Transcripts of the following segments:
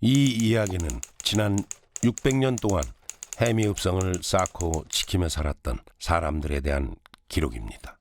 이 이야기는 지난 600년 동안 해미읍성을 쌓고 지키며 살았던 사람들에 대한 기록입니다.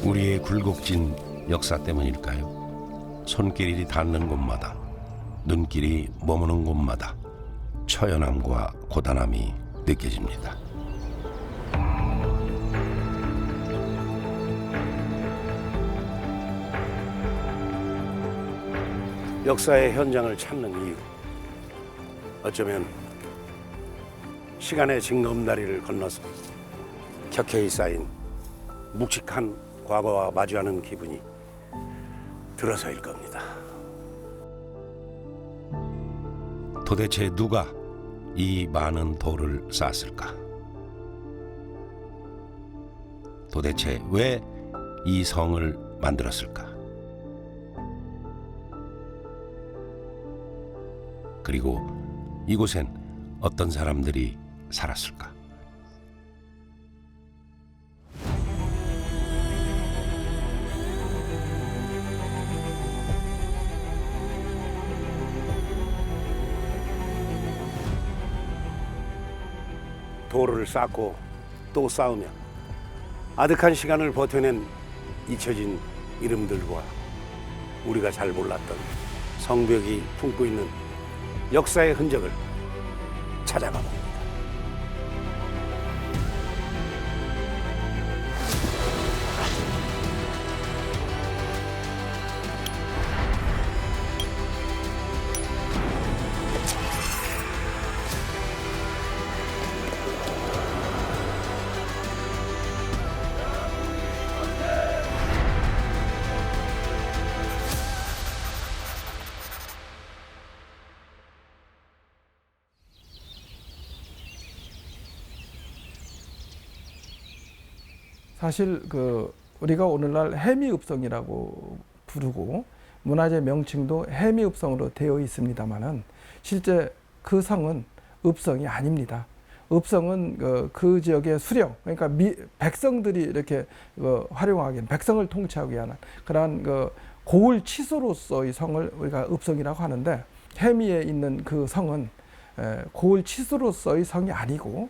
우리의 굴곡진 역사 때문일까요? 손길이 닿는 곳마다, 눈길이 머무는 곳마다 처연함과 고단함이 느껴집니다. 역사의 현장을 찾는 이유, 어쩌면 시간의 징검다리를 건너서 켜켜이 쌓인 묵직한 과거와 마주하는 기분이 들어서일 겁니다. 도대체 누가 이 많은 돌을 쌓았을까? 도대체 왜 이 성을 만들었을까? 그리고 이곳엔 어떤 사람들이 살았을까? 돌을 쌓고 또 쌓으며 아득한 시간을 버텨낸 잊혀진 이름들과 우리가 잘 몰랐던 성벽이 품고 있는 역사의 흔적을 찾아가 봅니다. 사실 우리가 오늘날 해미읍성이라고 부르고 문화재 명칭도 해미읍성으로 되어 있습니다만은 실제 그 성은 읍성이 아닙니다. 읍성은 그 지역의 수령, 그러니까 백성들이 이렇게 활용하기엔 백성을 통치하기 위한 그러한 고을 치수로서의 성을 우리가 읍성이라고 하는데, 해미에 있는 그 성은 고을 치수로서의 성이 아니고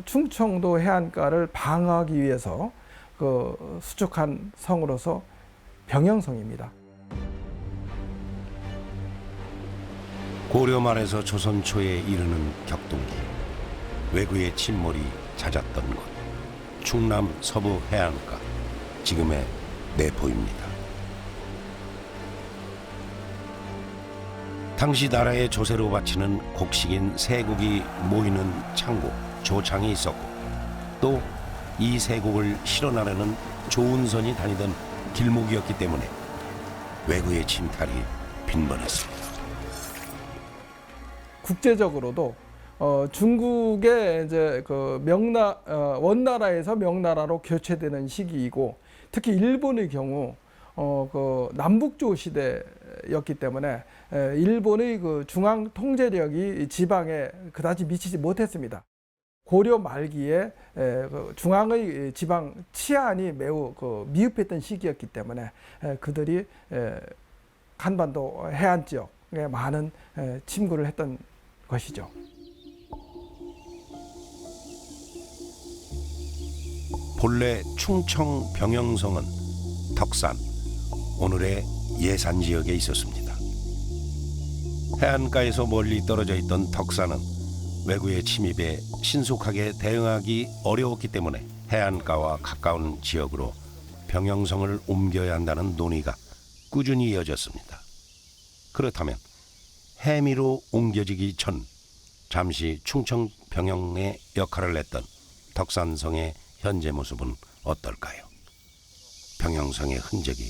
충청도 해안가를 방어하기 위해서 수축한 성으로서 병영성입니다. 고려 말에서 조선 초에 이르는 격동기, 왜구의 침몰이 잦았던 곳, 충남 서부 해안가, 지금의 내포입니다. 당시 나라의 조세로 바치는 곡식인 세곡이 모이는 창고, 조창이 있었고, 또 이 세곡을 실어나르는 조운선이 다니던 길목이었기 때문에 왜구의 침탈이 빈번했습니다. 국제적으로도 중국의 이제 원나라에서 명나라로 교체되는 시기이고, 특히 일본의 경우 남북조 시대였기 때문에 일본의 중앙 통제력이 지방에 그다지 미치지 못했습니다. 고려 말기에 중앙의 지방 치안이 매우 미흡했던 시기였기 때문에 그들이 한반도 해안 지역에 많은 침구를 했던 것이죠. 본래 충청 병영성은 덕산, 오늘의 예산 지역에 있었습니다. 해안가에서 멀리 떨어져 있던 덕산은 왜구의 침입에 신속하게 대응하기 어려웠기 때문에 해안가와 가까운 지역으로 병영성을 옮겨야 한다는 논의가 꾸준히 이어졌습니다. 그렇다면 해미로 옮겨지기 전 잠시 충청 병영의 역할을 했던 덕산성의 현재 모습은 어떨까요? 병영성의 흔적이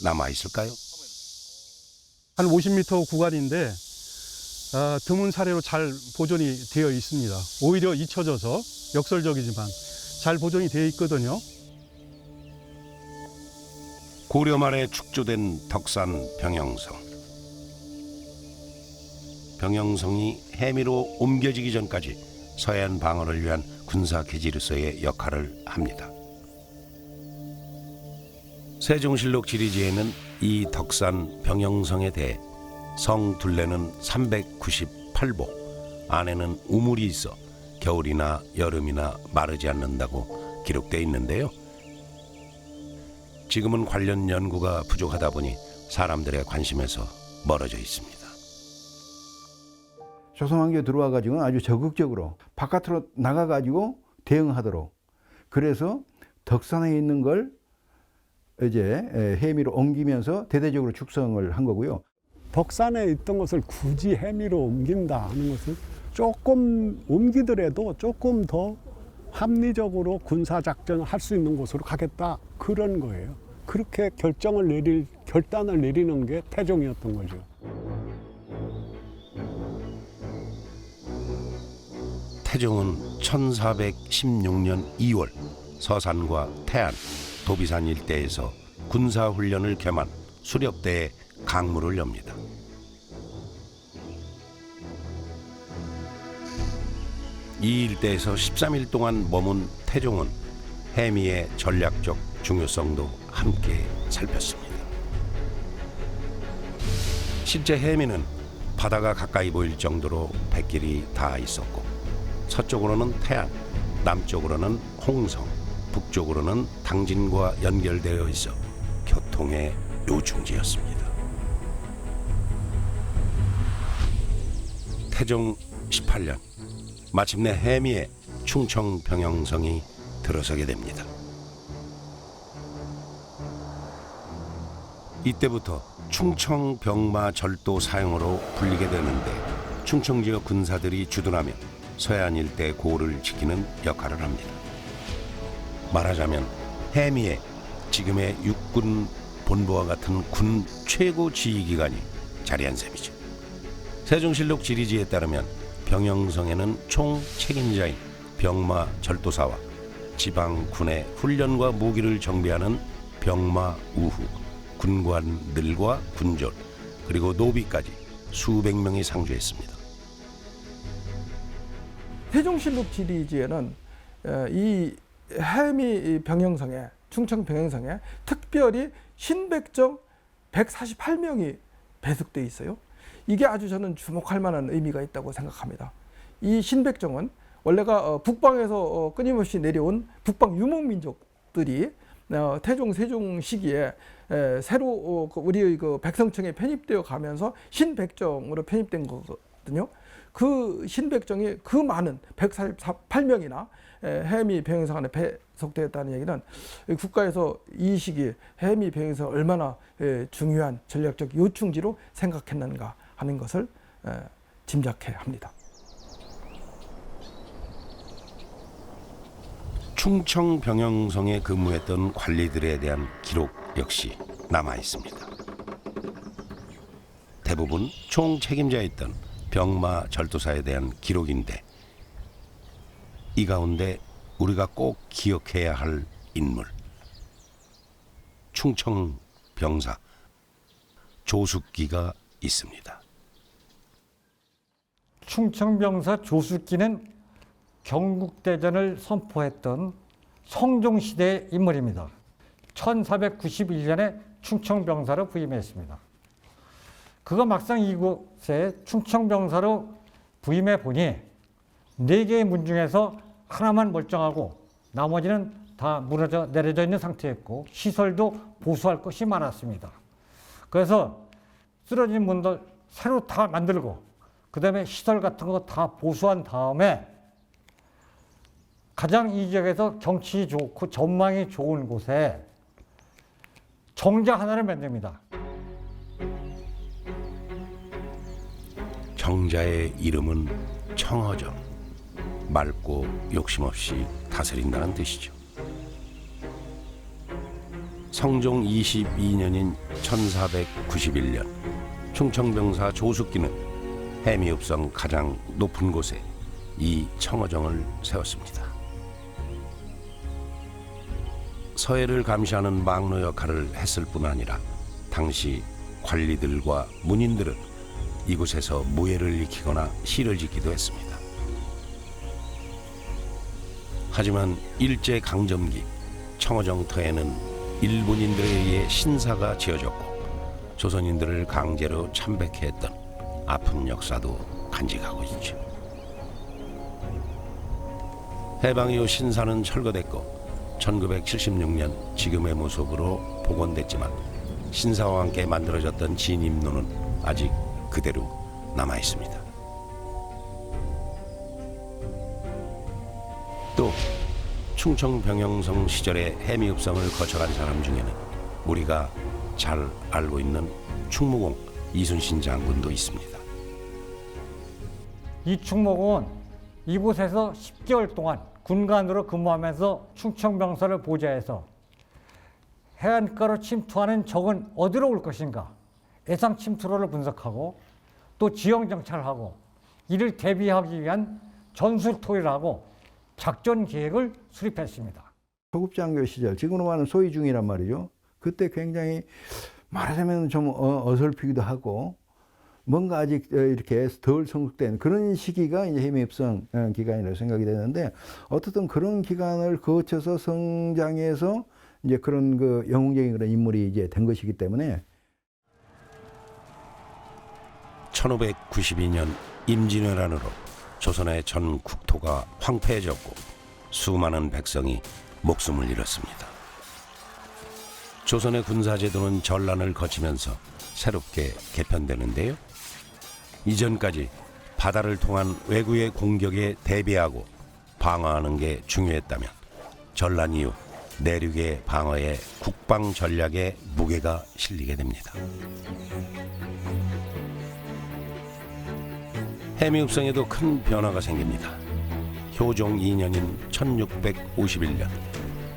남아있을까요? 한 50m 구간인데 드문 사례로 잘 보존이 되어 있습니다. 오히려 잊혀져서 역설적이지만 잘 보존이 되어 있거든요. 고려 말에 축조된 덕산 병영성. 병영성이 해미로 옮겨지기 전까지 서해안 방어를 위한 군사 기지로서의 역할을 합니다. 세종실록 지리지에는 이 덕산 병영성에 대해 성 둘레는 398보, 안에는 우물이 있어 겨울이나 여름이나 마르지 않는다고 기록되어 있는데요. 지금은 관련 연구가 부족하다 보니 사람들의 관심에서 멀어져 있습니다. 조선왕조에 들어와가지고 아주 적극적으로 바깥으로 나가가지고 대응하도록, 그래서 덕산에 있는 걸 이제 해미로 옮기면서 대대적으로 축성을 한 거고요. 덕산에 있던 것을 굳이 해미로 옮긴다 하는 것은 조금 옮기더라도 조금 더 합리적으로 군사작전을 할 수 있는 곳으로 가겠다, 그런 거예요. 그렇게 결단을 내리는 게 태종이었던 거죠. 태종은 1416년 2월 서산과 태안, 도비산 일대에서 군사훈련을 겸한 수렵대에 강무를 엽니다. 이 일대에서 13일 동안 머문 태종은 해미의 전략적 중요성도 함께 살폈습니다. 실제 해미는 바다가 가까이 보일 정도로 뱃길이 닿아 있었고, 서쪽으로는 태안, 남쪽으로는 홍성, 북쪽으로는 당진과 연결되어 있어 교통의 요충지였습니다. 태종 18년, 마침내 해미에 충청 병영성이 들어서게 됩니다. 이때부터 충청 병마 절도 사용으로 불리게 되는데, 충청 지역 군사들이 주둔하며 서해안 일대 고을을 지키는 역할을 합니다. 말하자면 해미에 지금의 육군 본부와 같은 군 최고 지휘기관이 자리한 셈이죠. 세종실록 지리지에 따르면 병영성에는 총 책임자인 병마 절도사와 지방군의 훈련과 무기를 정비하는 병마 우후, 군관들과 군졸, 그리고 노비까지 수백 명이 상주했습니다. 세종실록 지리지에는 이 해미 병영성에, 충청 병영성에 특별히 신백정 148명이 배속돼 있어요. 이게 아주 저는 주목할 만한 의미가 있다고 생각합니다. 이 신백정은 원래가 북방에서 끊임없이 내려온 북방 유목민족들이 태종, 세종 시기에 새로 우리의 그 백성청에 편입되어 가면서 신백정으로 편입된 거거든요. 그 신백정이 그 많은 148명이나 해미 병영성 안에 배속되었다는 얘기는 국가에서 이 시기에 해미 병영성을 얼마나 중요한 전략적 요충지로 생각했는가 하는 것을 짐작해 합니다. 충청 병영성에 근무했던 관리들에 대한 기록 역시 남아 있습니다. 대부분 총 책임자였던 병마 절도사에 대한 기록인데, 이 가운데 우리가 꼭 기억해야 할 인물, 충청 병사 조숙기가 있습니다. 충청병사 조숙기는 경국대전을 선포했던 성종시대의 인물입니다. 1491년에 충청병사로 부임했습니다. 그가 막상 이곳에 충청병사로 부임해 보니 4개의 문 중에서 하나만 멀쩡하고 나머지는 다 내려져 있는 상태였고, 시설도 보수할 것이 많았습니다. 그래서 쓰러진 문들 새로 다 만들고, 그 다음에 시설 같은 거 다 보수한 다음에 가장 이 지역에서 경치 좋고 전망이 좋은 곳에 정자 하나를 만듭니다. 정자의 이름은 청어정, 맑고 욕심없이 다스린다는 뜻이죠. 성종 22년인 1491년 충청병사 조숙기는 해미읍성 가장 높은 곳에 이 청어정을 세웠습니다. 서해를 감시하는 막로 역할을 했을 뿐 아니라 당시 관리들과 문인들은 이곳에서 무예를 익히거나 시를 짓기도 했습니다. 하지만 일제강점기 청어정터에는 일본인들에 의해 신사가 지어졌고 조선인들을 강제로 참배케 했던 아픈 역사도 간직하고 있죠. 해방 이후 신사는 철거됐고 1976년 지금의 모습으로 복원됐지만 신사와 함께 만들어졌던 진입로는 아직 그대로 남아 있습니다. 또 충청 병영성 시절의 해미읍성을 거쳐간 사람 중에는 우리가 잘 알고 있는 충무공 이순신 장군도 있습니다. 이 충무공은 이곳에서 10개월 동안 군관으로 근무하면서 충청병사를 보좌해서 해안가로 침투하는 적은 어디로 올 것인가 예상 침투로를 분석하고 또 지형 정찰하고 이를 대비하기 위한 전술토의를 하고 작전 계획을 수립했습니다. 소급장교 시절, 지금으로 말하는 소위 중이란 말이죠. 그때 굉장히 말하자면 좀 어설프기도 하고 뭔가 아직 이렇게 덜 성숙된 그런 시기가 이제 해미읍성 기간이라고 생각이 되는데 어떻든 그런 기간을 거쳐서 성장해서 이제 그런 그 영웅적인 그런 인물이 이제 된 것이기 때문에 1592년 임진왜란으로 조선의 전 국토가 황폐해졌고 수많은 백성이 목숨을 잃었습니다. 조선의 군사제도는 전란을 거치면서 새롭게 개편되는데요. 이전까지 바다를 통한 외구의 공격에 대비하고 방어하는 게 중요했다면 전란 이후 내륙의 방어에 국방 전략에 무게가 실리게 됩니다. 해미읍성에도 큰 변화가 생깁니다. 효종 2년인 1651년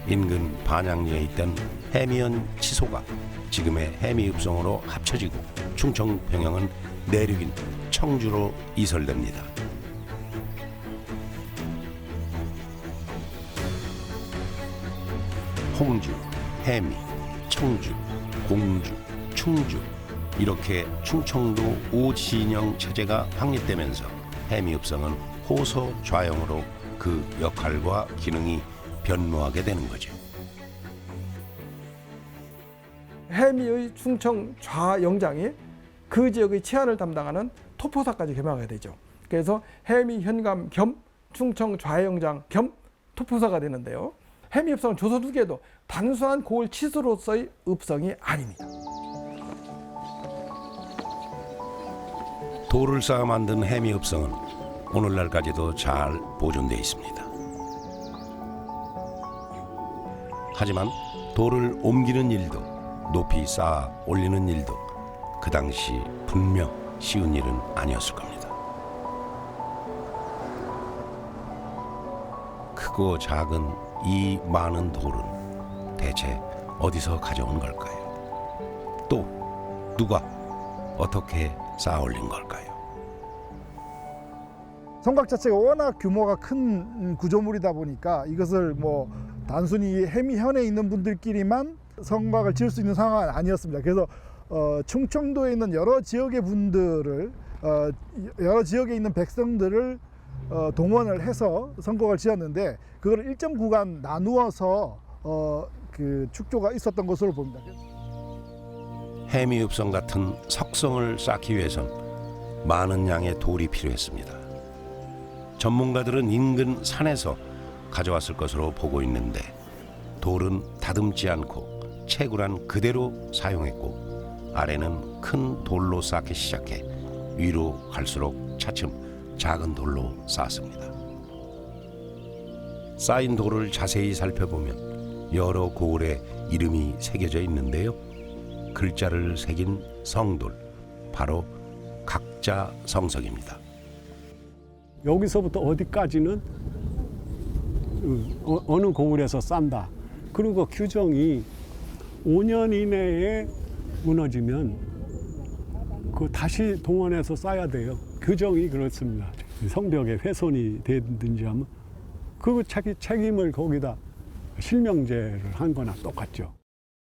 인근 반양리에 있던 해미현 치소가 지금의 해미읍성으로 합쳐지고 충청 병영은 내륙인 청주로 이설됩니다. 홍주, 해미, 청주, 공주, 충주 이렇게 충청도 5진영 체제가 확립되면서 해미읍성은 호서 좌영으로 그 역할과 기능이 변모하게 되는 거죠. 해미의 충청 좌영장이 그 지역의 치안을 담당하는 토포사까지 겸하게 되죠. 그래서 해미 현감 겸 충청 좌영장 겸 토포사가 되는데요. 해미읍성은 조선 후기에도 단순한 고을 치수로서의 읍성이 아닙니다. 돌을 쌓아 만든 해미읍성은 오늘날까지도 잘 보존되어 있습니다. 하지만 돌을 옮기는 일도 높이 쌓아 올리는 일도 그 당시 분명 쉬운 일은 아니었을 겁니다. 크고 작은 이 많은 돌은 대체 어디서 가져온 걸까요? 또 누가 어떻게 쌓아 올린 걸까요? 성곽 자체가 워낙 규모가 큰 구조물이다 보니까 이것을 뭐 단순히 해미현에 있는 분들끼리만 성곽을 지을 수 있는 상황은 아니었습니다. 그래서 충청도에 있는 여러 지역의 분들을 여러 지역에 있는 백성들을 동원을 해서 성곽을 지었는데 그걸 일정 구간 나누어서 그 축조가 있었던 것으로 봅니다. 해미읍성 같은 석성을 쌓기 위해선 많은 양의 돌이 필요했습니다. 전문가들은 인근 산에서 가져왔을 것으로 보고 있는데 돌은 다듬지 않고 채굴한 그대로 사용했고 아래는 큰 돌로 쌓기 시작해 위로 갈수록 차츰 작은 돌로 쌓습니다. 쌓인 돌을 자세히 살펴보면 여러 고을에 이름이 새겨져 있는데요. 글자를 새긴 성돌, 바로 각자 성석입니다. 여기서부터 어디까지는 어느 고을에서 싼다. 그리고 규정이 5년 이내에 무너지면 그 다시 동원해서 쌓아야 돼요. 규정이 그렇습니다. 성벽에 훼손이 되든지 하면 그 자기 책임을 거기다 실명제를 한 거나 똑같죠.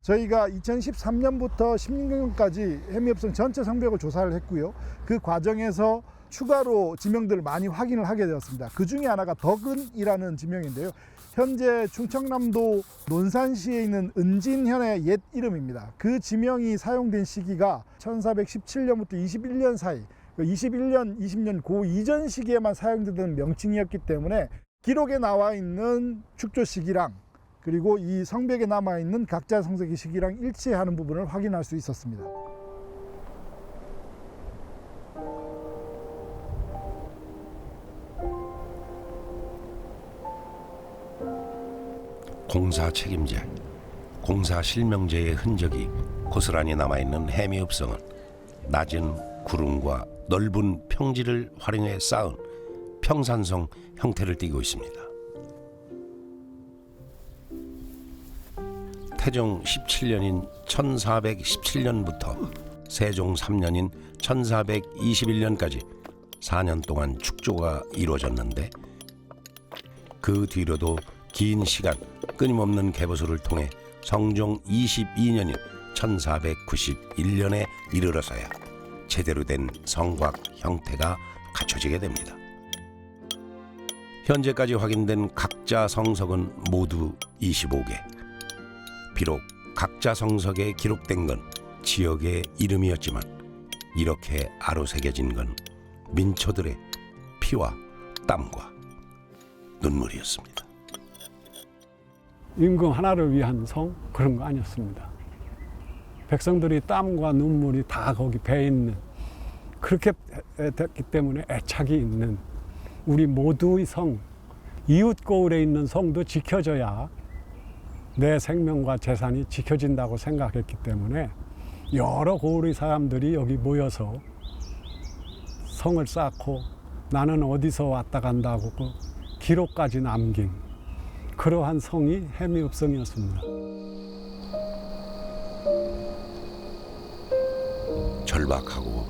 저희가 2013년부터 16년까지 해미읍성 전체 성벽을 조사를 했고요. 그 과정에서 추가로 지명들을 많이 확인을 하게 되었습니다. 그 중에 하나가 덕은이라는 지명인데요. 현재 충청남도 논산시에 있는 은진현의 옛 이름입니다. 그 지명이 사용된 시기가 1417년부터 21년 사이, 21년, 20년 그 이전 시기에만 사용되던 명칭이었기 때문에 기록에 나와 있는 축조 시기랑 그리고 이 성벽에 남아있는 각자 성석의 시기랑 일치하는 부분을 확인할 수 있었습니다. 공사 책임제, 공사 실명제의 흔적이 고스란히 남아있는 해미읍성은 낮은 구름과 넓은 평지를 활용해 쌓은 평산성 형태를 띠고 있습니다. 태종 17년인 1417년부터 세종 3년인 1421년까지 4년 동안 축조가 이루어졌는데 그 뒤로도 긴 시간 끊임없는 개보수를 통해 성종 22년인 1491년에 이르러서야 제대로 된 성곽 형태가 갖춰지게 됩니다. 현재까지 확인된 각자 성석은 모두 25개. 비록 각자 성석에 기록된 건 지역의 이름이었지만 이렇게 아로새겨진 건 민초들의 피와 땀과 눈물이었습니다. 임금 하나를 위한 성 그런 거 아니었습니다. 백성들이 땀과 눈물이 다 거기 배 있는 그렇게 됐기 때문에 애착이 있는 우리 모두의 성, 이웃 고을에 있는 성도 지켜져야 내 생명과 재산이 지켜진다고 생각했기 때문에 여러 고을의 사람들이 여기 모여서 성을 쌓고 나는 어디서 왔다 간다고 그 기록까지 남긴 그러한 성이 해미읍성이었습니다. 절박하고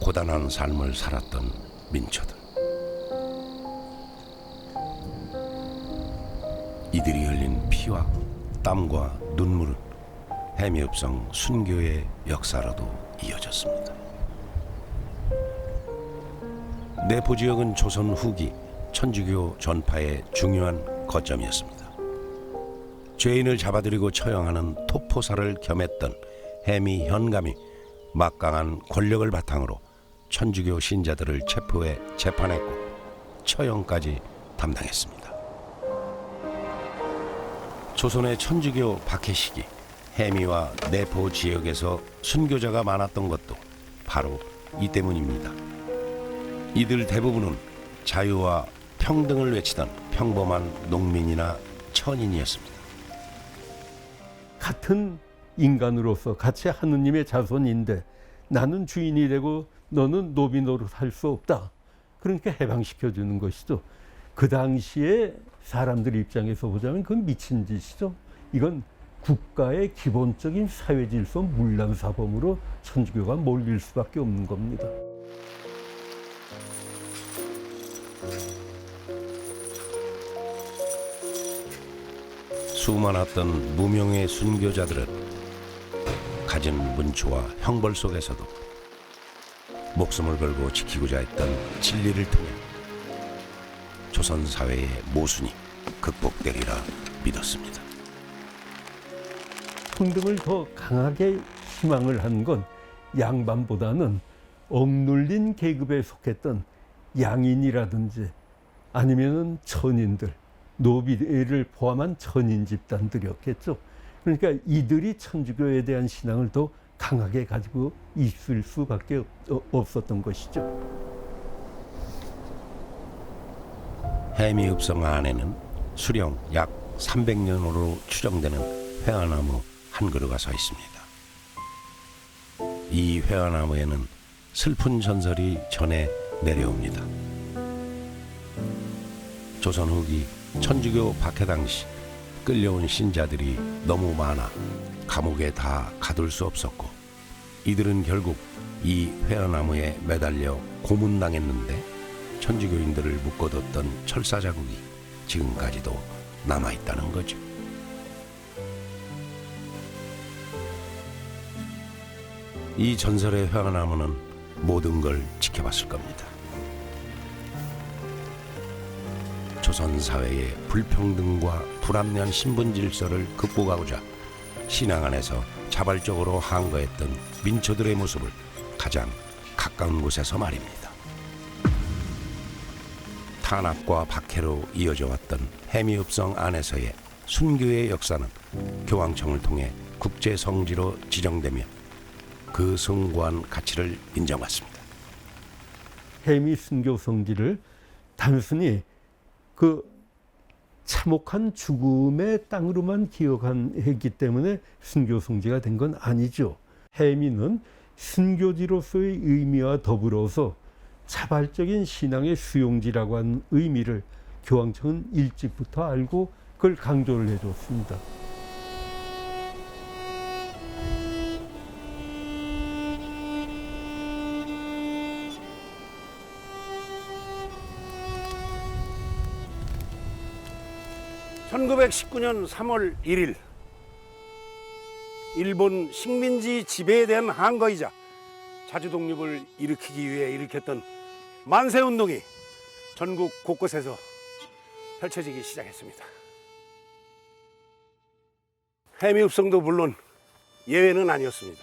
고단한 삶을 살았던 민초들. 이들이 흘린 피와 땀과 눈물은 해미읍성 순교의 역사로도 이어졌습니다. 내포 지역은 조선 후기 천주교 전파의 중요한 거점이었습니다. 죄인을 잡아들이고 처형하는 토포사를 겸했던 해미 현감이 막강한 권력을 바탕으로 천주교 신자들을 체포해 재판했고 처형까지 담당했습니다. 조선의 천주교 박해시기 해미와 내포 지역에서 순교자가 많았던 것도 바로 이 때문입니다. 이들 대부분은 자유와 평등을 외치던 평범한 농민이나 천인이었습니다. 같은 인간으로서 같이 하느님의 자손인데 나는 주인이 되고 너는 노비 노릇 할 수 없다. 그러니까 해방시켜 주는 것이죠. 그 당시에 사람들 입장에서 보자면 그건 미친 짓이죠. 이건 국가의 기본적인 사회 질서 문란사범으로 천주교가 몰릴 수밖에 없는 겁니다. 수많았던 무명의 순교자들은 갖은 문초와 형벌 속에서도 목숨을 걸고 지키고자 했던 진리를 통해 조선 사회의 모순이 극복되리라 믿었습니다. 평등을 더 강하게 희망을 한 건 양반보다는 억눌린 계급에 속했던 양인이라든지 아니면은 천인들, 노비를 포함한 천인 집단들이었겠죠. 그러니까 이들이 천주교에 대한 신앙을 더 강하게 가지고 있을 수밖에 없었던 것이죠. 해미읍성 안에는 수령 약 300년으로 추정되는 회화나무 한 그루가 서 있습니다. 이 회화나무에는 슬픈 전설이 전해 내려옵니다. 조선 후기 천주교 박해 당시 끌려온 신자들이 너무 많아 감옥에 다 가둘 수 없었고 이들은 결국 이 회화나무에 매달려 고문당했는데 천주교인들을 묶어뒀던 철사 자국이 지금까지도 남아있다는 거죠. 이 전설의 회화나무는 모든 걸 지켜봤을 겁니다. 조선 사회의 불평등과 불합리한 신분 질서를 극복하고자 신앙 안에서 자발적으로 항거했던 민초들의 모습을 가장 가까운 곳에서 말입니다. 탄압과 박해로 이어져 왔던 해미읍성 안에서의 순교의 역사는 교황청을 통해 국제 성지로 지정되며 그 숭고한 가치를 인정받습니다. 해미 순교 성지를 단순히 그 참혹한 죽음의 땅으로만 기억했기 때문에 순교 성지가 된 건 아니죠. 해미는 순교지로서의 의미와 더불어서 자발적인 신앙의 수용지라고 하는 의미를 교황청은 일찍부터 알고 그걸 강조를 해줬습니다. (1919년 3월 1일) 일본 식민지 지배에 대한 항거이자 자주 독립을 일으키기 위해 일으켰던 만세운동이 전국 곳곳에서 펼쳐지기 시작했습니다. 해미읍성도 물론 예외는 아니었습니다.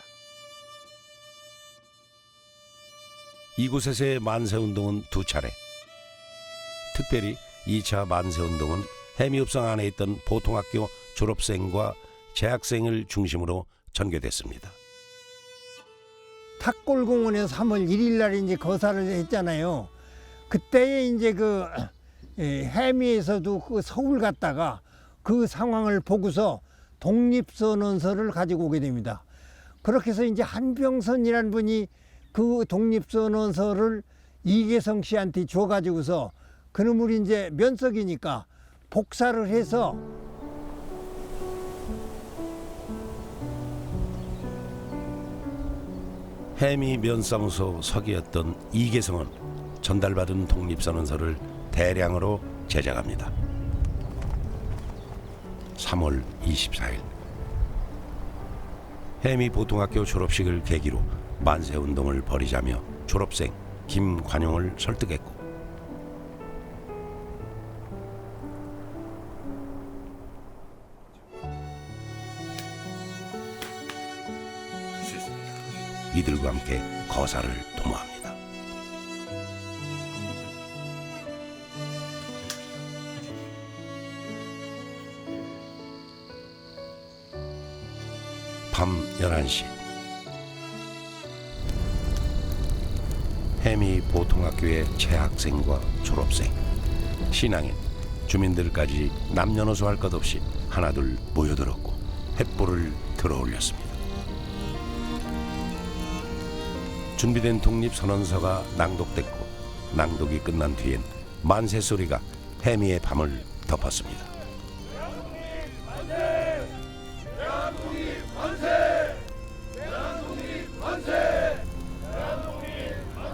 이곳에서의 만세운동은 두 차례. 특별히 2차 만세운동은 해미읍성 안에 있던 보통학교 졸업생과 재학생을 중심으로 전개됐습니다. 탁골공원에서 3월 1일 날 이제 거사를 했잖아요. 그때에 이제 그 해미에서도 그 서울 갔다가 그 상황을 보고서 독립선언서를 가지고 오게 됩니다. 그렇게 해서 이제 한병선이라는 분이 그 독립선언서를 이계성 씨한테 줘가지고서 그놈을 이제 면석이니까 복사를 해서 해미 면사무소 서기였던 이계성은 전달받은 독립선언서를 대량으로 제작합니다. 3월 24일 해미 보통학교 졸업식을 계기로 만세운동을 벌이자며 졸업생 김관용을 설득했고 이들과 함께 거사를 도모합니다. 밤 11시 해미 보통학교의 재학생과 졸업생, 신앙인, 주민들까지 남녀노소 할 것 없이 하나둘 모여들었고 횃불을 들어올렸습니다. 준비된 독립선언서가 낭독됐고 낭독이 끝난 뒤엔 만세 소리가 해미의 밤을 덮었습니다.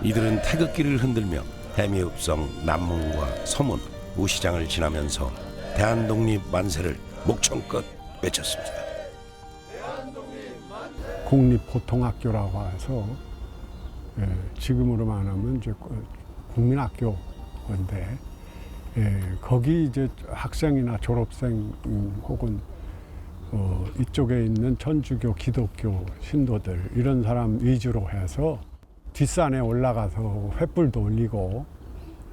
이들은 태극기를 흔들며 해미읍성 남문과 서문, 우시장을 지나면서 대한독립 만세를 목청껏 외쳤습니다. 국립보통학교라고 해서 지금으로 말하면 이제 국민학교인데 거기 이제 학생이나 졸업생 혹은 이쪽에 있는 천주교, 기독교 신도들 이런 사람 위주로 해서 뒷산에 올라가서 횃불도 올리고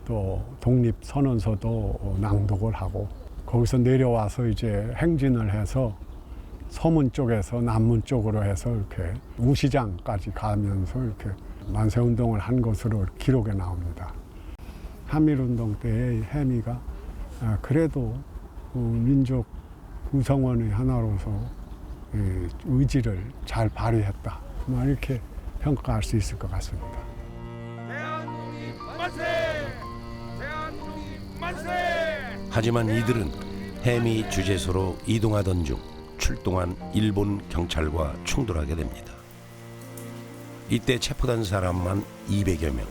또 독립선언서도 낭독을 하고 거기서 내려와서 이제 행진을 해서 서문 쪽에서 남문 쪽으로 해서 이렇게 우시장까지 가면서 이렇게 만세운동을 한 것으로 기록에 나옵니다. 한미운동 때의 해미가 그래도 민족 구성원의 하나로서 의지를 잘 발휘했다. 이렇게 평가할 수 있을 것 같습니다. 대한독립 만세! 대한독립 만세! 하지만 이들은 해미 주재소로 이동하던 중 출동한 일본 경찰과 충돌하게 됩니다. 이때 체포된 사람만 200여 명.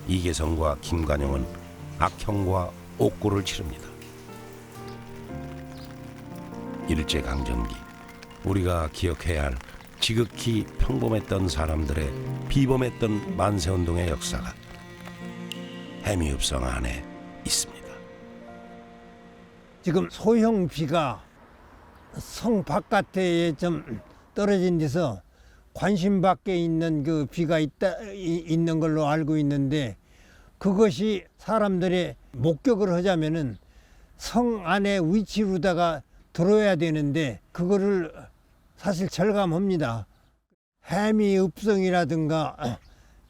이계성과 김관영은 악형과 옥고를 치릅니다. 일제강점기, 우리가 기억해야 할 지극히 평범했던 사람들의 비범했던 만세운동의 역사가 해미읍성 안에 있습니다. 지금 소형 비가 성 바깥에 좀 떨어진 데서 관심 밖에 있는 그 비가 있는 걸로 알고 있는데, 그것이 사람들의 목격을 하자면은 성 안에 위치로다가 들어야 되는데 그거를 사실 절감합니다. 해미읍성이라든가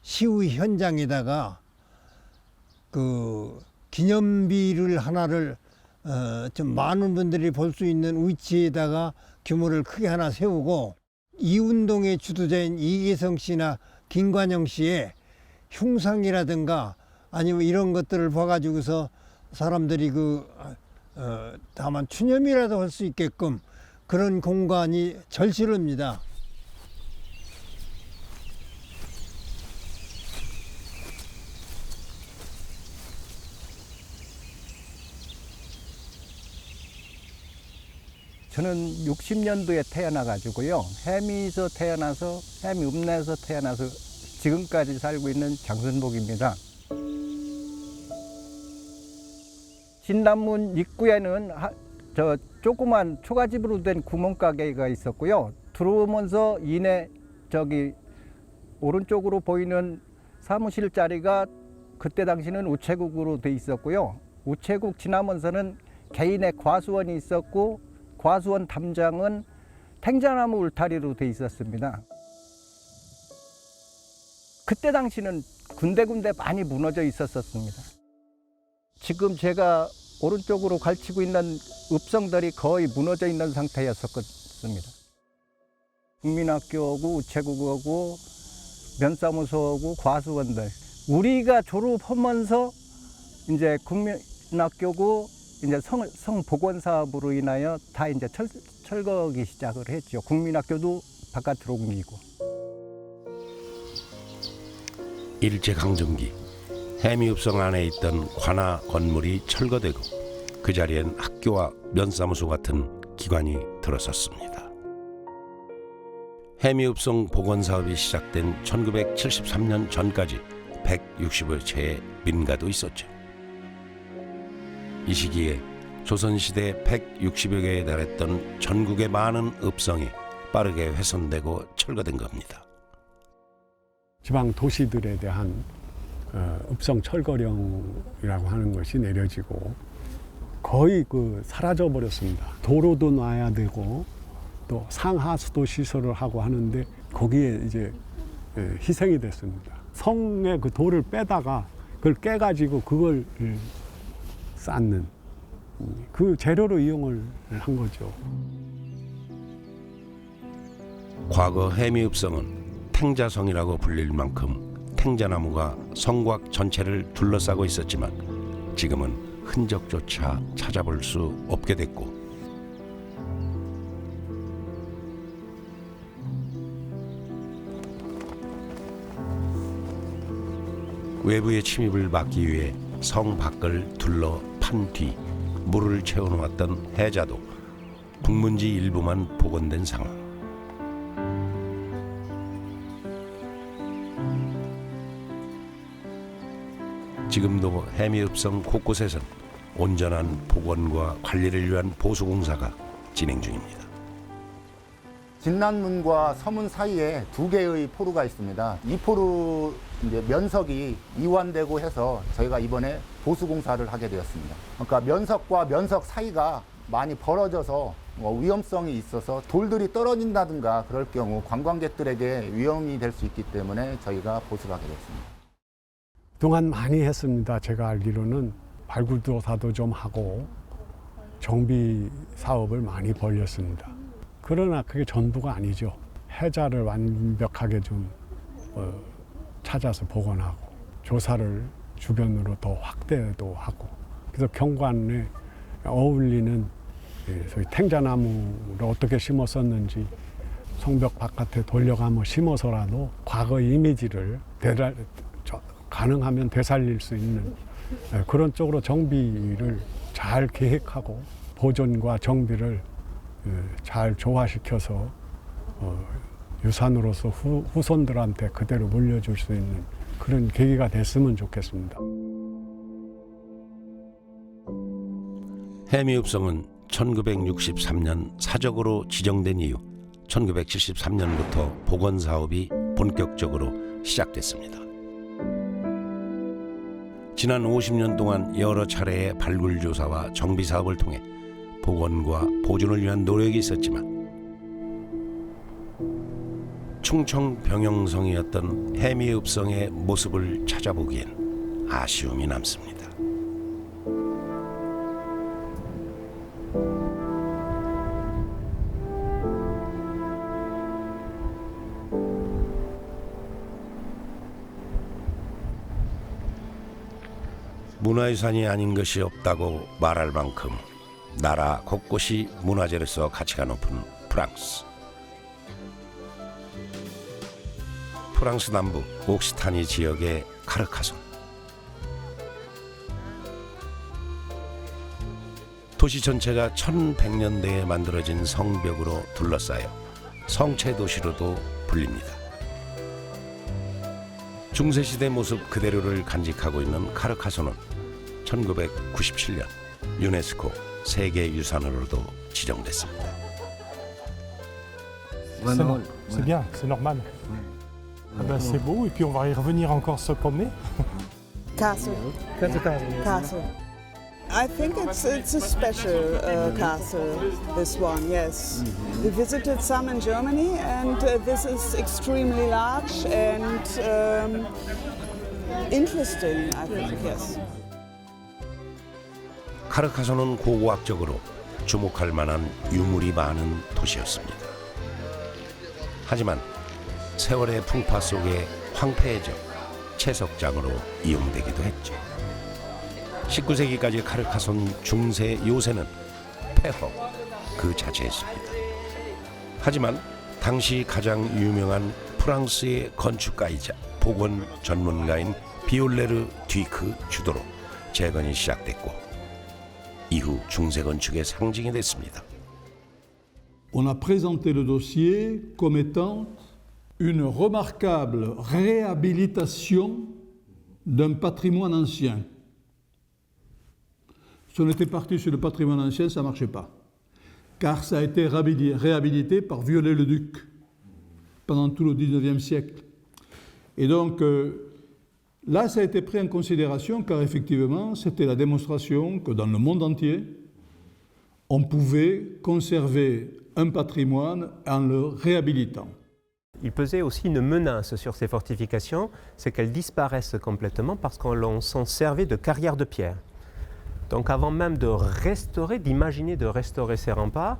시위 현장에다가 그 기념비를 하나를 좀 많은 분들이 볼 수 있는 위치에다가 규모를 크게 하나 세우고, 이 운동의 주도자인 이계성 씨나 김관영 씨의 흉상이라든가 아니면 이런 것들을 봐가지고서 사람들이 다만 추념이라도 할 수 있게끔 그런 공간이 절실합니다. 저는 60년도에 태어나가지고요. 해미에서 태어나서 해미읍내에서 태어나서 지금까지 살고 있는 장선복입니다. 진남문 입구에는 저 조그만 초가집으로 된 구멍가게가 있었고요. 들어오면서 저기 오른쪽으로 보이는 사무실 자리가 그때 당시는 우체국으로 돼 있었고요. 우체국 지나면서는 개인의 과수원이 있었고, 과수원 담장은 탱자나무 울타리로 돼 있었습니다. 그때 당시는 군데군데 많이 무너져 있었습니다. 지금 제가 오른쪽으로 갈치고 있는 읍성들이 거의 무너져 있는 상태였었습니다. 국민학교하고 우체국하고 면사무소하고 과수원들, 우리가 졸업하면서 이제 국민학교고 이제 성 복원 사업으로 인하여 다 이제 철거기 시작을 했죠. 국민학교도 바깥으로 옮기고. 일제강점기, 해미읍성 안에 있던 관아 건물이 철거되고 그 자리엔 학교와 면사무소 같은 기관이 들어섰습니다. 해미읍성 복원 사업이 시작된 1973년 전까지 160여 채의 민가도 있었죠. 이 시기에 조선시대 160여 개에 달했던 전국의 많은 읍성이 빠르게 훼손되고 철거된 겁니다. 지방 도시들에 대한 읍성 철거령이라고 하는 것이 내려지고 거의 사라져 버렸습니다. 도로도 놔야 되고 또 상하수도 시설을 하고 하는데 거기에 이제 희생이 됐습니다. 성의 그 돌을 빼다가 그걸 깨가지고 그걸 쌓는 그 재료로 이용을 한 거죠. 과거 해미읍성은 탱자성이라고 불릴 만큼 탱자나무가 성곽 전체를 둘러싸고 있었지만 지금은 흔적조차 찾아볼 수 없게 됐고, 외부의 침입을 막기 위해 성 밖을 둘러 판 뒤 물을 채워놓았던 해자도 국문지 일부만 복원된 상황. 지금도 해미읍성 곳곳에선 온전한 복원과 관리를 위한 보수공사가 진행 중입니다. 진난문과 서문 사이에 2개의 포루가 있습니다. 이 포루 이제 면석이 이완되고 해서 저희가 이번에 보수공사를 하게 되었습니다. 그러니까 면석과 면석 사이가 많이 벌어져서 위험성이 있어서 돌들이 떨어진다든가 그럴 경우 관광객들에게 위험이 될 수 있기 때문에 저희가 보수를 하게 됐습니다. 그동안 많이 했습니다. 제가 알기로는 발굴조사도 좀 하고 정비 사업을 많이 벌였습니다. 그러나 그게 전부가 아니죠. 해자를 완벽하게 좀 찾아서 복원하고 조사를 주변으로 더 확대도 하고, 그래서 경관에 어울리는 소위 탱자나무를 어떻게 심었었는지 성벽 바깥에 돌려가며 심어서라도 과거의 이미지를 가능하면 되살릴 수 있는 그런 쪽으로 정비를 잘 계획하고 보존과 정비를 잘 조화시켜서 유산으로서 후손들한테 그대로 물려줄 수 있는 그런 계기가 됐으면 좋겠습니다. 해미읍성은 1963년 사적으로 지정된 이후 1973년부터 복원 사업이 본격적으로 시작됐습니다. 지난 50년 동안 여러 차례의 발굴 조사와 정비 사업을 통해 복원과 보존을 위한 노력이 있었지만 충청 병영성이었던 해미읍성의 모습을 찾아보기엔 아쉬움이 남습니다. 문화유산이 아닌 것이 없다고 말할 만큼 나라 곳곳이 문화재로서 가치가 높은 프랑스. 프랑스 남부 옥시타니 지역의 카르카손. 도시 전체가 1100년대에 만들어진 성벽으로 둘러싸여 성체 도시로도 불립니다. 중세시대 모습 그대로를 간직하고 있는 카르카손은 1997년 유네스코 세계유산으로도 지정됐습니다. C'est bien, c'est normal. Ah ben c'est beau et puis on va y revenir encore se promener. Castle. Castle. I think it's a special castle, this one, yes. We visited some in Germany and this is extremely large and interesting, I think, yes. 카르카손은 고고학적으로 주목할 만한 유물이 많은 도시였습니다. 하지만 세월의 풍파 속에 황폐해져 채석장으로 이용되기도 했죠. 19세기까지 카르카손 중세 요새는 폐허 그 자체였습니다. 하지만 당시 가장 유명한 프랑스의 건축가이자 복원 전문가인 비올레르 듀크 주도로 재건이 시작됐고 이후 중세 건축의 상징이 됐습니다. On a présenté le dossier comme étant une remarquable réhabilitation d'un patrimoine ancien. Si on était parti sur le patrimoine ancien, ça ne marchait pas. Car ça a été réhabilité par Viollet-le-Duc pendant tout le XIXe siècle. Et donc, là, ça a été pris en considération car effectivement, c'était la démonstration que dans le monde entier, on pouvait conserver un patrimoine en le réhabilitant. Il pesait aussi une menace sur ces fortifications, c'est qu'elles disparaissent complètement parce qu'on s'en servait de carrières de pierre. Donc avant même de restaurer, d'imaginer de restaurer ces remparts,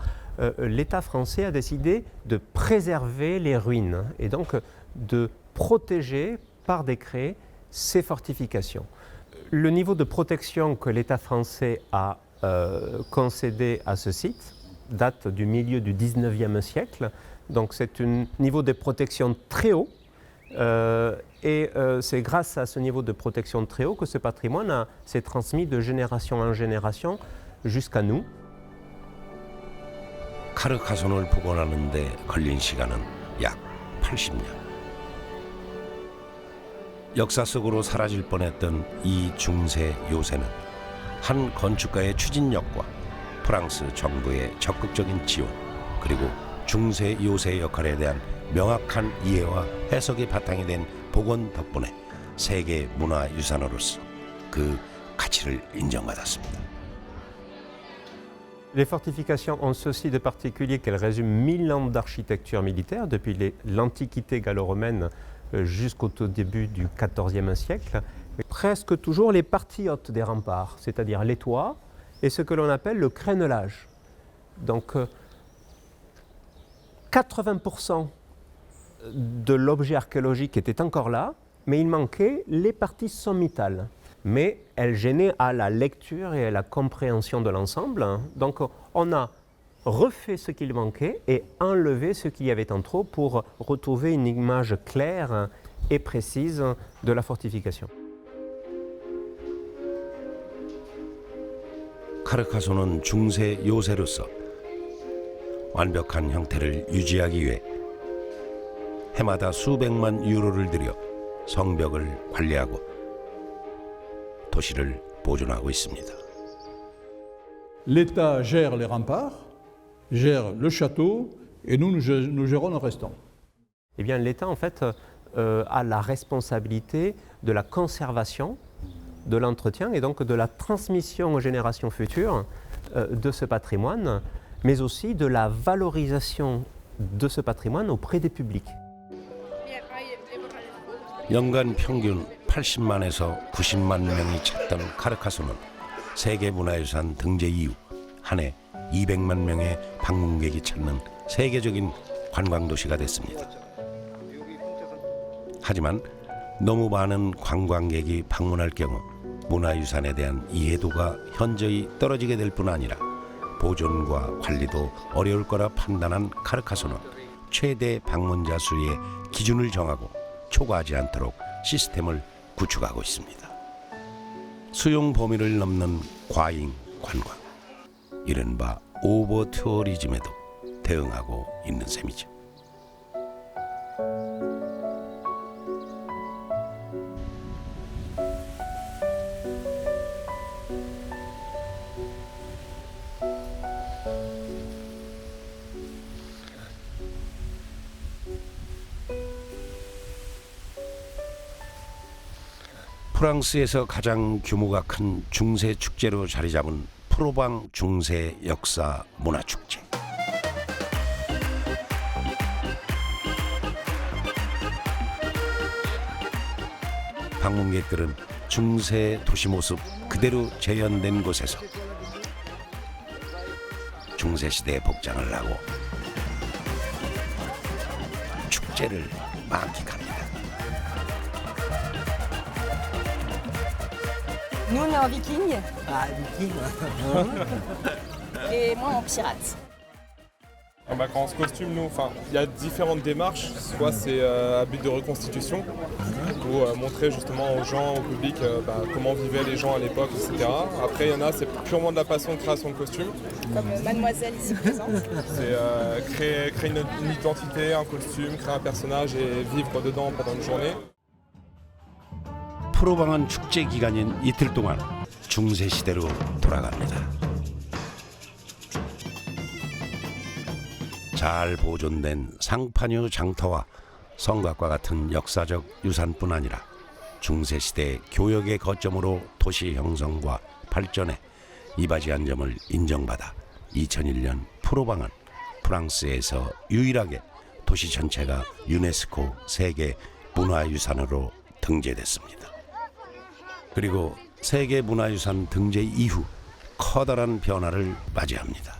l'État français a décidé de préserver les ruines et donc de protéger par décret ces fortifications. Le niveau de protection que l'État français a concédé à ce site date du milieu du XIXe siècle. Donc c'est un niveau de protection très haut et c'est grâce à ce niveau de protection très haut que ce patrimoine s'est transmis de génération en génération jusqu'à nous. 카르카손을 복원하는데 걸린 시간은 약 80년. 역사 속으로 사라질 뻔했던 이 중세 요새는 한 건축가의 추진력과 프랑스 정부의 적극적인 지원 그리고 중세 요새 역할에 대한 명확한 이해와 해석이 바탕이 된 복원 덕분에 세계 문화유산으로서 그 가치를 인정받았습니다. Les fortifications ont ceci de particulier qu'elles résument 1000 ans d'architecture militaire depuis l'Antiquité gallo-romaine jusqu'au tout début du XIVe siècle. Presque toujours les parties hautes des remparts, c'est-à-dire les toits et ce que l'on appelle le crénelage. Donc 80% de l'objet archéologique était encore là, mais il manquait les parties sommitales. Mais elles gênaient à la lecture et à la compréhension de l'ensemble. Donc on a refait ce qu'il manquait et enlevait ce qu'il y avait en trop pour retrouver une image claire et précise de la fortification. 카르카소는 중세 요새로서 완벽한 형태를 유지하기 위해 해마다 수백만 유로를 들여 성벽을 관리하고 도시를 보존하고 있습니다. L'État gère les remparts, gère le château, et nous gérons le restant. Eh bien, l'État, en fait, a la responsabilité de la conservation, de l'entretien et donc de la transmission aux générations futures de ce patrimoine, mais aussi de la valorisation de ce patrimoine auprès des publics. 연간 평균 80만에서 90만 명이 찾던 카르카소는 세계문화유산 등재 이후 한 해 200만 명의 방문객이 찾는 세계적인 관광도시가 됐습니다. 하지만 너무 많은 관광객이 방문할 경우 문화유산에 대한 이해도가 현저히 떨어지게 될 뿐 아니라 보존과 관리도 어려울 거라 판단한 카르카소는 최대 방문자 수의 기준을 정하고 초과하지 않도록 시스템을 구축하고 있습니다. 수용 범위를 넘는 과잉 관광, 이른바 오버 투어리즘에도 대응하고 있는 셈이죠. 프랑스에서 가장 규모가 큰 중세 축제로 자리 잡은 프로방 중세 역사 문화 축제. 방문객들은 중세 도시 모습 그대로 재현된 곳에서 중세 시대의 복장을 하고 축제를 만끽합니다. Nous, on est en viking. Ah, viking. Et moi, en pirate. Quand on se costume, nous, il y a différentes démarches. Soit c'est à but de reconstitution, pour montrer justement aux gens, au public, comment vivaient les gens à l'époque, etc. Après, il y en a, c'est purement de la passion de création de costumes. Comme mademoiselle ici présente. C'est créer une identité, un costume, créer un personnage et vivre dedans pendant une journée. 프로방은 축제 기간인 이틀 동안 중세 시대로 돌아갑니다. 잘 보존된 상파뉴 장터와 성곽과 같은 역사적 유산뿐 아니라 중세 시대 교역의 거점으로 도시 형성과 발전에 이바지한 점을 인정받아 2001년 프로방은 프랑스에서 유일하게 도시 전체가 유네스코 세계 문화유산으로 등재됐습니다. 그리고 세계 문화유산 등재 이후 커다란 변화를 맞이합니다.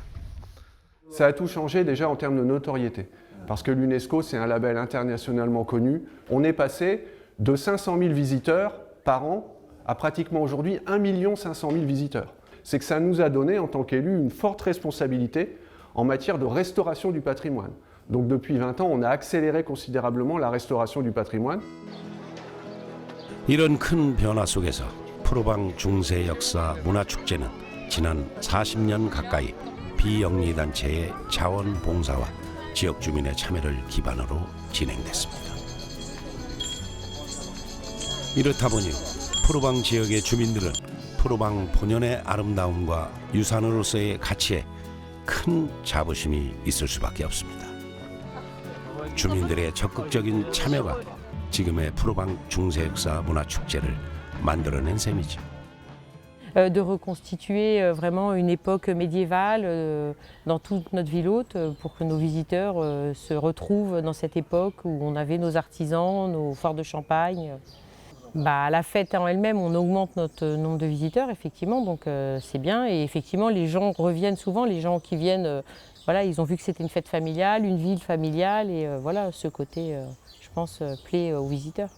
Ça a tout changé déjà en termes de notoriété. Parce que l'UNESCO, c'est un label internationalement connu. On est passé de 500 000 visiteurs par an à pratiquement aujourd'hui 1 500 000 visiteurs. C'est que ça nous a donné, en tant qu'élus, une forte responsabilité en matière de restauration du patrimoine. Donc depuis 20 ans, on a accéléré considérablement la restauration du patrimoine. 이런 큰 변화 속에서 프로방 중세 역사 문화축제는 지난 40년 가까이 비영리단체의 자원봉사와 지역 주민의 참여를 기반으로 진행됐습니다. 이렇다 보니 프로방 지역의 주민들은 프로방 본연의 아름다움과 유산으로서의 가치에 큰 자부심이 있을 수밖에 없습니다. 주민들의 적극적인 참여가 지금의 프로방 중세 역사 문화 축제를 만들어낸 셈이죠. De reconstituer vraiment une époque médiévale dans toute notre ville haute pour que nos visiteurs se retrouvent dans cette époque où on avait nos artisans, nos foires de champagne. La fête en elle-même, on augmente notre nombre de visiteurs, effectivement, donc c'est bien. Et effectivement, les gens reviennent souvent, les gens qui viennent, voilà, ils ont vu que c'était une fête familiale, une ville familiale, et voilà, ce côté, je pense, plaît aux visiteurs.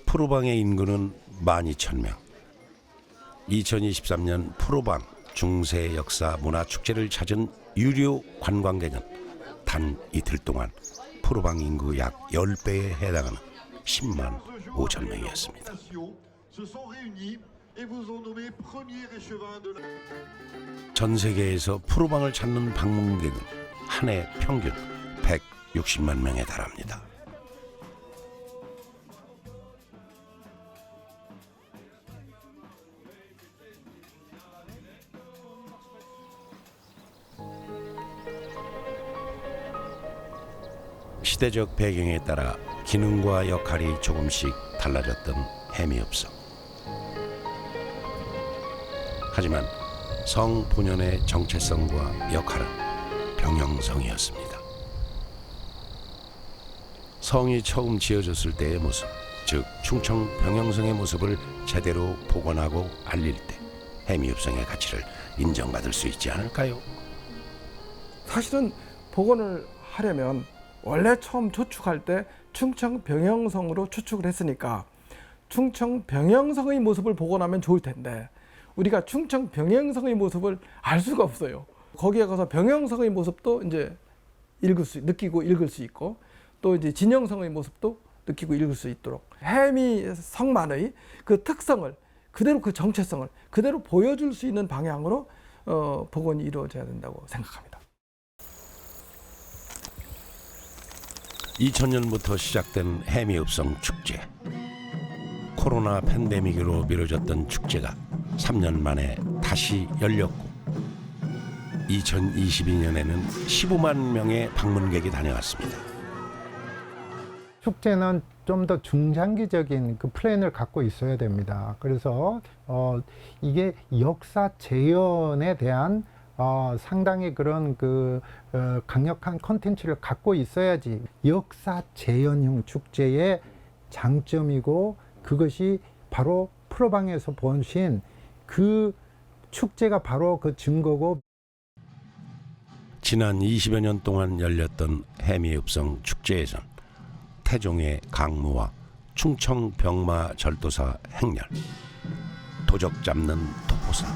프로방의 인구는 12,000명. 2023년 프로방 중세 역사 문화 축제를 찾은 유료 관광객은 단 이틀 동안 프로방 인구 약 10배에 해당하는 10만 5천 명이었습니다. 전 세계에서 프로방을 찾는 방문객은 한 해 평균 160만 명에 달합니다. 시대적 배경에 따라 기능과 역할이 조금씩 달라졌던 해미읍성. 하지만 성 본연의 정체성과 역할은 병영성이었습니다. 성이 처음 지어졌을 때의 모습, 즉 충청 병영성의 모습을 제대로 복원하고 알릴 때 해미읍성의 가치를 인정받을 수 있지 않을까요? 사실은 복원을 하려면 원래 처음 추측할 때 충청 병영성으로 추측을 했으니까 충청 병영성의 모습을 복원하면 좋을 텐데 우리가 충청 병영성의 모습을 알 수가 없어요. 거기에 가서 병영성의 모습도 이제 느끼고 읽을 수 있고 또 이제 진영성의 모습도 느끼고 읽을 수 있도록 해미성만의 그 특성을 그대로 그 정체성을 그대로 보여줄 수 있는 방향으로 복원이 이루어져야 된다고 생각합니다. 2000년부터 시작된 해미읍성 축제. 코로나 팬데믹으로 미뤄졌던 축제가 3년 만에 다시 열렸고 2022년에는 15만 명의 방문객이 다녀왔습니다. 축제는 좀 더 중장기적인 그 플랜을 갖고 있어야 됩니다. 그래서 이게 역사 재현에 대한 상당히 그런 강력한 콘텐츠를 갖고 있어야지 역사 재현형 축제의 장점이고 그것이 바로 프로방에서 보신 그 축제가 바로 그 증거고. 지난 20여 년 동안 열렸던 해미읍성 축제에선 태종의 강무와 충청 병마 절도사 행렬, 도적 잡는 도포사,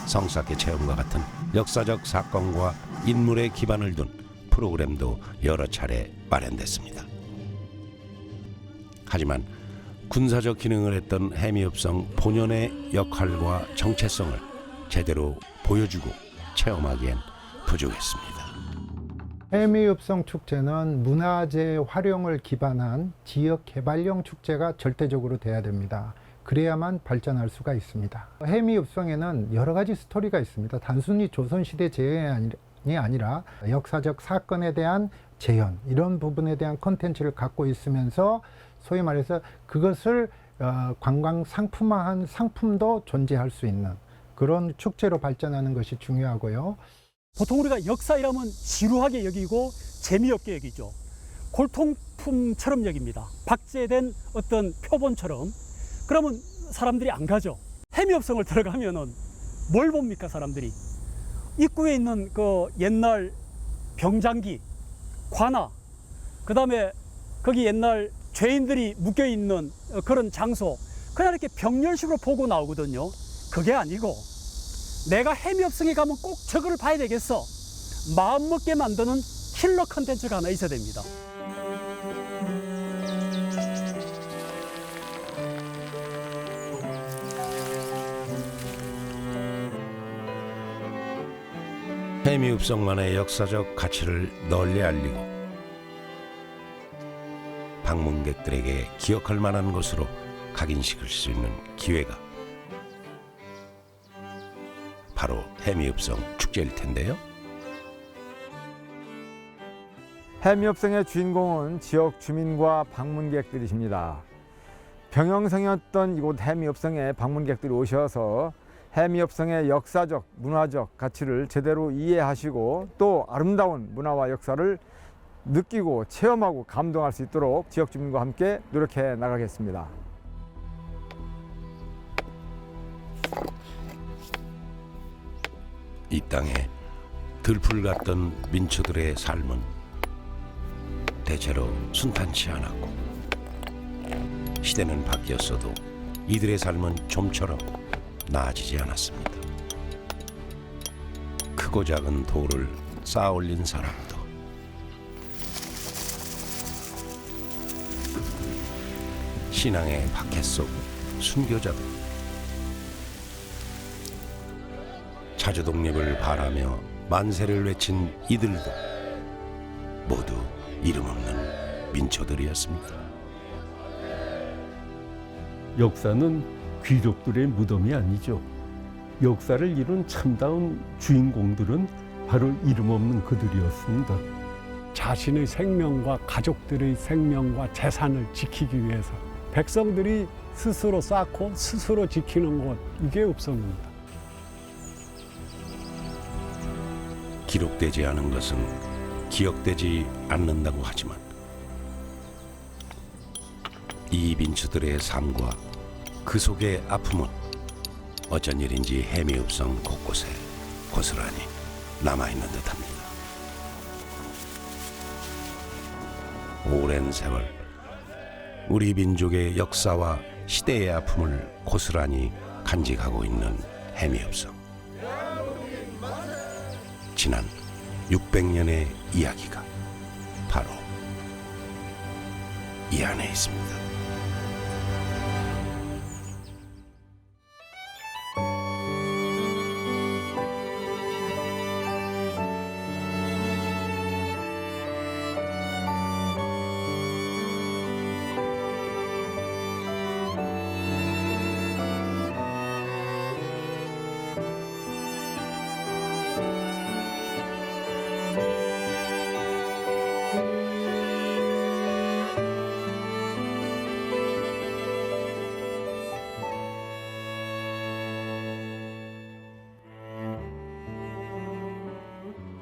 성사계 체험과 같은 역사적 사건과 인물의 기반을 둔 프로그램도 여러 차례 마련됐습니다. 하지만 군사적 기능을 했던 해미읍성 본연의 역할과 정체성을 제대로 보여주고 체험하기엔 부족했습니다. 해미읍성 축제는 문화재 활용을 기반한 지역 개발형 축제가 절대적으로 돼야 됩니다. 그래야만 발전할 수가 있습니다. 해미읍성에는 여러 가지 스토리가 있습니다. 단순히 조선시대 재현이 아니라 역사적 사건에 대한 재현, 이런 부분에 대한 콘텐츠를 갖고 있으면서 소위 말해서 그것을 관광 상품화한 상품도 존재할 수 있는 그런 축제로 발전하는 것이 중요하고요. 보통 우리가 역사이라면 지루하게 여기고 재미없게 여기죠. 골통품처럼 여깁니다. 박제된 어떤 표본처럼. 그러면 사람들이 안 가죠. 해미읍성을 들어가면은 뭘 봅니까, 사람들이? 입구에 있는 그 옛날 병장기, 관아, 그 다음에 거기 옛날 죄인들이 묶여 있는 그런 장소, 그냥 이렇게 병렬식으로 보고 나오거든요. 그게 아니고 내가 해미읍성에 가면 꼭 저거를 봐야 되겠어. 마음먹게 만드는 킬러 컨텐츠가 하나 있어야 됩니다. 해미읍성만의 역사적 가치를 널리 알리고 방문객들에게 기억할 만한 곳으로 각인시킬 수 있는 기회가 바로 해미읍성 축제일 텐데요. 해미읍성의 주인공은 지역 주민과 방문객들이십니다. 병영성이었던 이곳 해미읍성에 방문객들이 오셔서 해미읍성의 역사적, 문화적 가치를 제대로 이해하시고 또 아름다운 문화와 역사를 느끼고 체험하고 감동할 수 있도록 지역 주민과 함께 노력해 나가겠습니다. 이 땅에 들풀 같던 민초들의 삶은 대체로 순탄치 않았고 시대는 바뀌었어도 이들의 삶은 좀처럼 나아지지 않았습니다. 크고 작은 돌을 쌓아 올린 사람도, 신앙의 박해 속 순교자들, 자주 독립을 바라며 만세를 외친 이들도 모두 이름 없는 민초들이었습니다. 역사는 귀족들의 무덤이 아니죠. 역사를 이룬 참다운 주인공들은 바로 이름 없는 그들이었습니다. 자신의 생명과 가족들의 생명과 재산을 지키기 위해서 백성들이 스스로 쌓고 스스로 지키는 곳, 이게 읍성입니다. 기록되지 않은 것은 기억되지 않는다고 하지만 이 민초들의 삶과 그 속의 아픔은 어쩐 일인지 해미읍성 곳곳에 고스란히 남아있는 듯합니다. 오랜 세월 우리 민족의 역사와 시대의 아픔을 고스란히 간직하고 있는 해미읍성. 지난 600년의 이야기가 바로 이 안에 있습니다.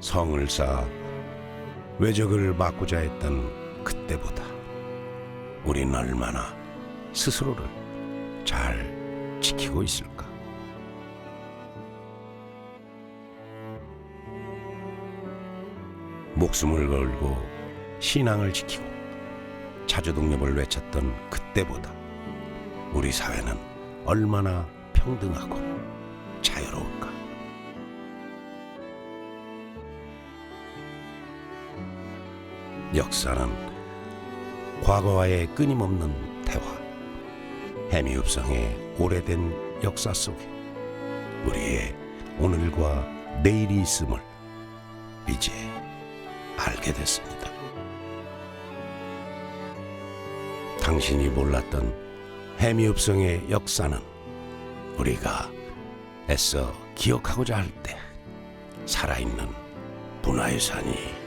성을 쌓아 외적을 막고자 했던 그때보다 우린 얼마나 스스로를 잘 지키고 있을까? 목숨을 걸고 신앙을 지키고 자주독립을 외쳤던 그때보다 우리 사회는 얼마나 평등하고 자유로울까? 역사는 과거와의 끊임없는 대화, 해미읍성의 오래된 역사 속에 우리의 오늘과 내일이 있음을 이제 알게 됐습니다. 당신이 몰랐던 해미읍성의 역사는 우리가 애써 기억하고자 할 때 살아있는 문화유산이